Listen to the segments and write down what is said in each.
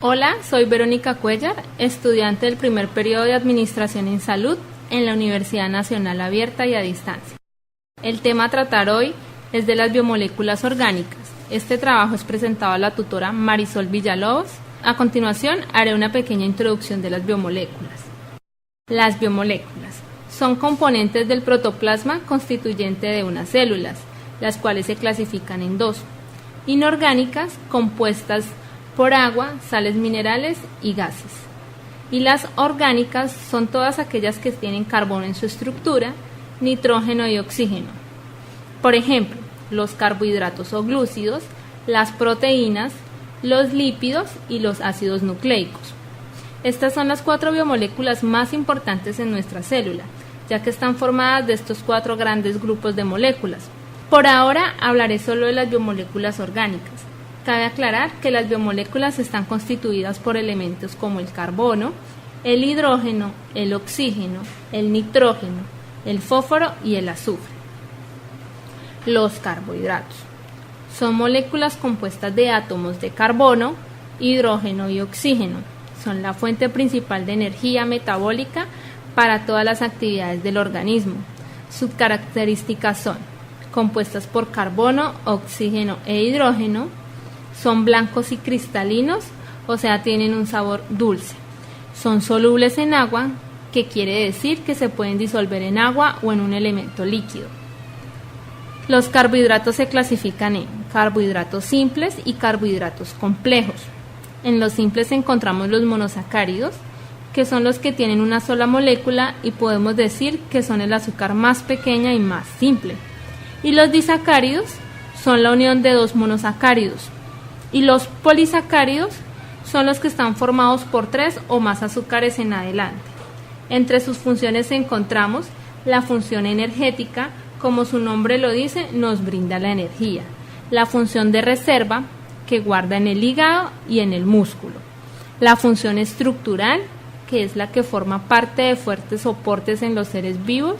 Hola, soy Verónica Cuellar, estudiante del primer periodo de Administración en Salud en la Universidad Nacional Abierta y a Distancia. El tema a tratar hoy es de las biomoléculas orgánicas. Este trabajo es presentado a la tutora Marisol Villalobos. A continuación, haré una pequeña introducción de las biomoléculas. Las biomoléculas son componentes del protoplasma constituyente de unas células, las cuales se clasifican en dos: inorgánicas, compuestas por agua, sales minerales y gases. Y las orgánicas son todas aquellas que tienen carbono en su estructura, nitrógeno y oxígeno. Por ejemplo, los carbohidratos o glúcidos, las proteínas, los lípidos y los ácidos nucleicos. Estas son las 4 biomoléculas más importantes en nuestra célula, ya que están formadas de estos 4 grandes grupos de moléculas. Por ahora hablaré solo de las biomoléculas orgánicas. Cabe aclarar que las biomoléculas están constituidas por elementos como el carbono, el hidrógeno, el oxígeno, el nitrógeno, el fósforo y el azufre. Los carbohidratos son moléculas compuestas de átomos de carbono, hidrógeno y oxígeno. Son la fuente principal de energía metabólica para todas las actividades del organismo. Sus características son compuestas por carbono, oxígeno e hidrógeno. Son blancos y cristalinos, o sea, tienen un sabor dulce. Son solubles en agua, que quiere decir que se pueden disolver en agua o en un elemento líquido. Los carbohidratos se clasifican en carbohidratos simples y carbohidratos complejos. En los simples encontramos los monosacáridos, que son los que tienen una sola molécula y podemos decir que son el azúcar más pequeña y más simple. Y los disacáridos son la unión de dos monosacáridos. Y los polisacáridos son los que están formados por 3 o más azúcares en adelante. Entre sus funciones encontramos la función energética, como su nombre lo dice, nos brinda la energía. La función de reserva, que guarda en el hígado y en el músculo. La función estructural, que es la que forma parte de fuertes soportes en los seres vivos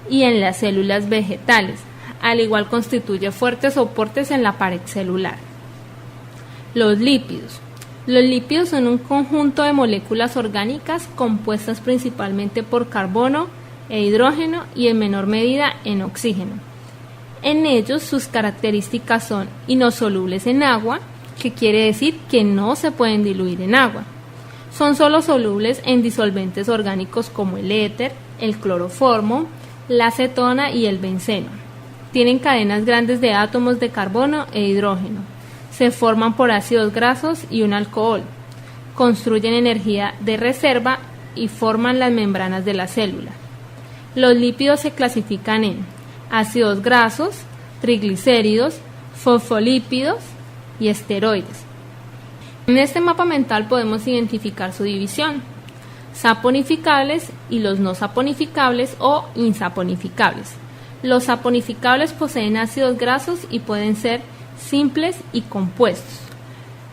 y en las células vegetales. Al igual constituye fuertes soportes en la pared celular. Los lípidos. Los lípidos son un conjunto de moléculas orgánicas compuestas principalmente por carbono e hidrógeno y en menor medida en oxígeno. En ellos sus características son inosolubles en agua, que quiere decir que no se pueden diluir en agua. Son solo solubles en disolventes orgánicos como el éter, el cloroformo, la acetona y el benceno. Tienen cadenas grandes de átomos de carbono e hidrógeno. Se forman por ácidos grasos y un alcohol. Construyen energía de reserva y forman las membranas de la célula. Los lípidos se clasifican en ácidos grasos, triglicéridos, fosfolípidos y esteroides. En este mapa mental podemos identificar su división: saponificables y los no saponificables o insaponificables. Los saponificables poseen ácidos grasos y pueden ser simples y compuestos.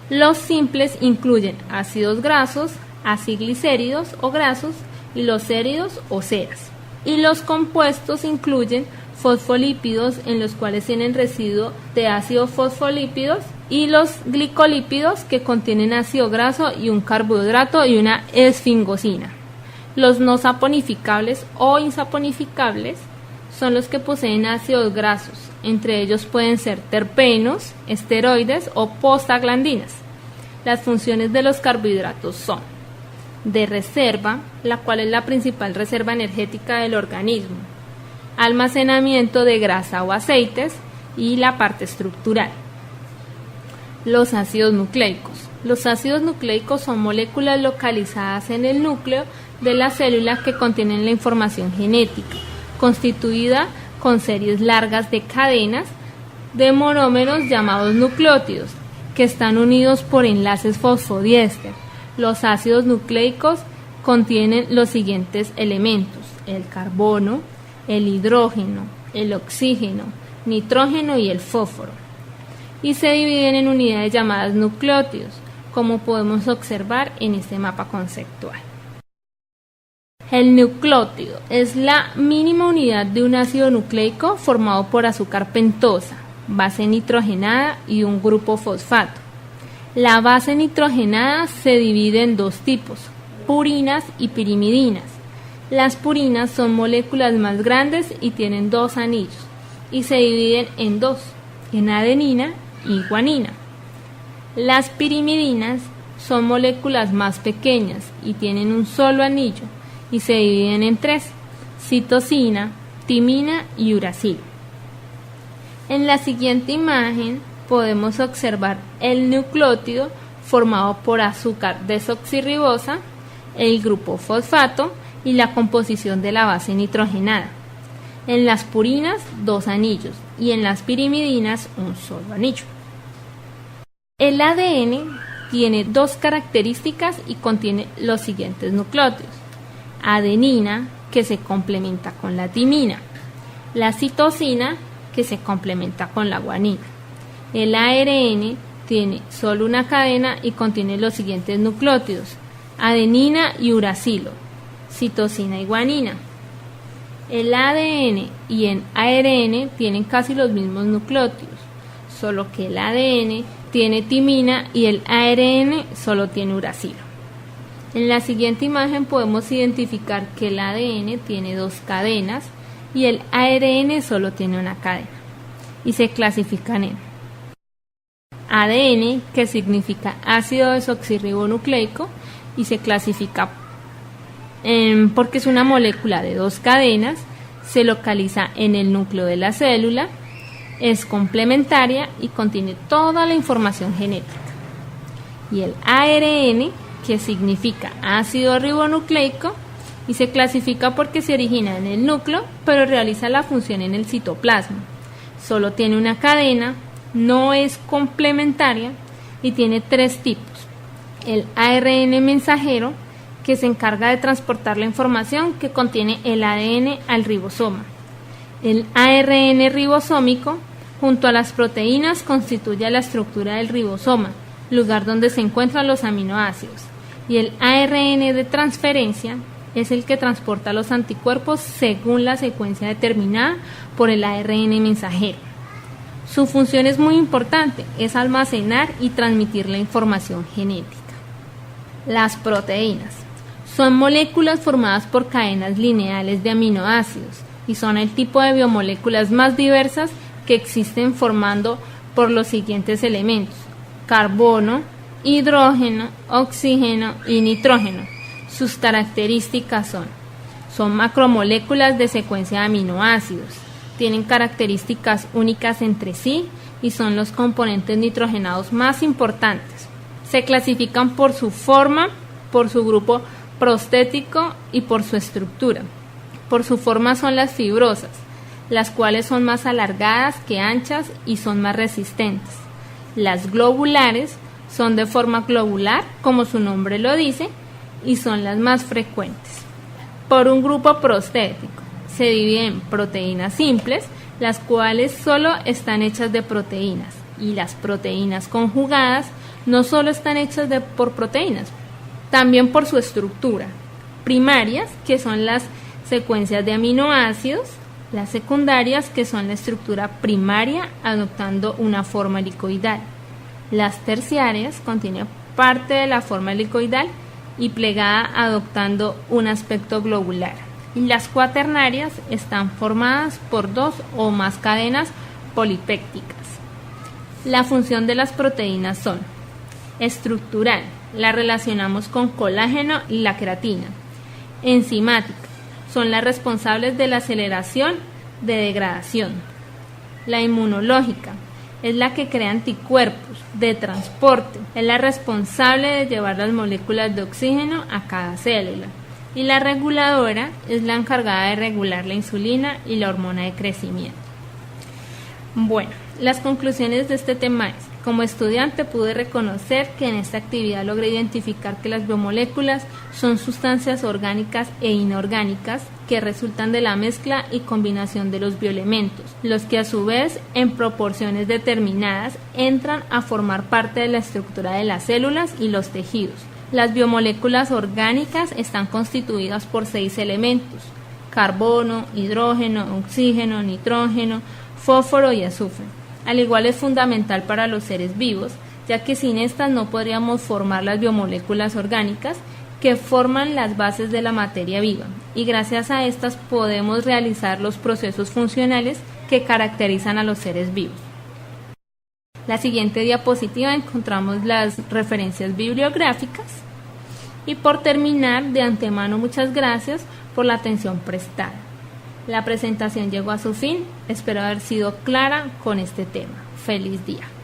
Los simples incluyen ácidos grasos, aciglicéridos o grasos y los séridos o ceras. Y los compuestos incluyen fosfolípidos, en los cuales tienen residuo de ácidos fosfolípidos, y los glicolípidos, que contienen ácido graso y un carbohidrato y una esfingosina. Los no saponificables o insaponificables son los que poseen ácidos grasos. Entre ellos pueden ser terpenos, esteroides o prostaglandinas. Las funciones de los carbohidratos son de reserva, la cual es la principal reserva energética del organismo, almacenamiento de grasa o aceites y la parte estructural. Los ácidos nucleicos. Los ácidos nucleicos son moléculas localizadas en el núcleo de la célula que contienen la información genética, constituida con series largas de cadenas de monómeros llamados nucleótidos, que están unidos por enlaces fosfodiéster. Los ácidos nucleicos contienen los siguientes elementos: el carbono, el hidrógeno, el oxígeno, nitrógeno y el fósforo. Y se dividen en unidades llamadas nucleótidos, como podemos observar en este mapa conceptual. El nucleótido es la mínima unidad de un ácido nucleico formado por azúcar pentosa, base nitrogenada y un grupo fosfato. La base nitrogenada se divide en dos tipos, purinas y pirimidinas. Las purinas son moléculas más grandes y tienen dos anillos y se dividen en dos, en adenina y guanina. Las pirimidinas son moléculas más pequeñas y tienen un solo anillo y se dividen en tres, citosina, timina y uracilo. En la siguiente imagen podemos observar el nucleótido formado por azúcar desoxirribosa, el grupo fosfato y la composición de la base nitrogenada. En las purinas, dos anillos y en las pirimidinas, un solo anillo. El ADN tiene dos características y contiene los siguientes nucleótidos: adenina, que se complementa con la timina, la citosina, que se complementa con la guanina. El ARN tiene solo una cadena y contiene los siguientes nucleótidos: adenina y uracilo, citosina y guanina. El ADN y el ARN tienen casi los mismos nucleótidos, solo que el ADN tiene timina y el ARN solo tiene uracilo. En la siguiente imagen podemos identificar que el ADN tiene dos cadenas y el ARN solo tiene una cadena, y se clasifican en ADN, que significa ácido desoxirribonucleico, y se clasifica porque es una molécula de dos cadenas, se localiza en el núcleo de la célula, es complementaria y contiene toda la información genética. Y el ARN, que significa ácido ribonucleico, y se clasifica porque se origina en el núcleo, pero realiza la función en el citoplasma. Solo tiene una cadena, no es complementaria y tiene tres tipos: el ARN mensajero, que se encarga de transportar la información que contiene el ADN al ribosoma. El ARN ribosómico, junto a las proteínas, constituye la estructura del ribosoma, lugar donde se encuentran los aminoácidos. Y el ARN de transferencia es el que transporta los anticuerpos según la secuencia determinada por el ARN mensajero. Su función es muy importante, es almacenar y transmitir la información genética. Las proteínas son moléculas formadas por cadenas lineales de aminoácidos y son el tipo de biomoléculas más diversas que existen, formando por los siguientes elementos: carbono, hidrógeno, oxígeno y nitrógeno. Sus características son macromoléculas de secuencia de aminoácidos, tienen características únicas entre sí y son los componentes nitrogenados más importantes. Se clasifican por su forma, por su grupo prostético y por su estructura. Por su forma son las fibrosas, las cuales son más alargadas que anchas y son más resistentes. Las globulares son de forma globular, como su nombre lo dice, y son las más frecuentes. Por un grupo prostético se divide en proteínas simples, las cuales solo están hechas de proteínas, y las proteínas conjugadas no solo están hechas por proteínas, también por su estructura. Primarias, que son las secuencias de aminoácidos; las secundarias, que son la estructura primaria adoptando una forma helicoidal. Las terciarias contienen parte de la forma helicoidal y plegada adoptando un aspecto globular. Y las cuaternarias están formadas por dos o más cadenas polipépticas. La función de las proteínas son: estructural, la relacionamos con colágeno y la queratina; enzimática, son las responsables de la aceleración de degradación; la inmunológica, es la que crea anticuerpos de transporte, es la responsable de llevar las moléculas de oxígeno a cada célula; y la reguladora es la encargada de regular la insulina y la hormona de crecimiento. Bueno, las conclusiones de este tema es: como estudiante pude reconocer que en esta actividad logré identificar que las biomoléculas son sustancias orgánicas e inorgánicas que resultan de la mezcla y combinación de los bioelementos, los que a su vez en proporciones determinadas entran a formar parte de la estructura de las células y los tejidos. Las biomoléculas orgánicas están constituidas por 6 elementos: carbono, hidrógeno, oxígeno, nitrógeno, fósforo y azufre. Al igual, es fundamental para los seres vivos ya que sin estas no podríamos formar las biomoléculas orgánicas que forman las bases de la materia viva, y gracias a estas podemos realizar los procesos funcionales que caracterizan a los seres vivos. La siguiente diapositiva encontramos las referencias bibliográficas. Y por terminar, de antemano muchas gracias por la atención prestada. La presentación llegó a su fin, espero haber sido clara con este tema. Feliz día.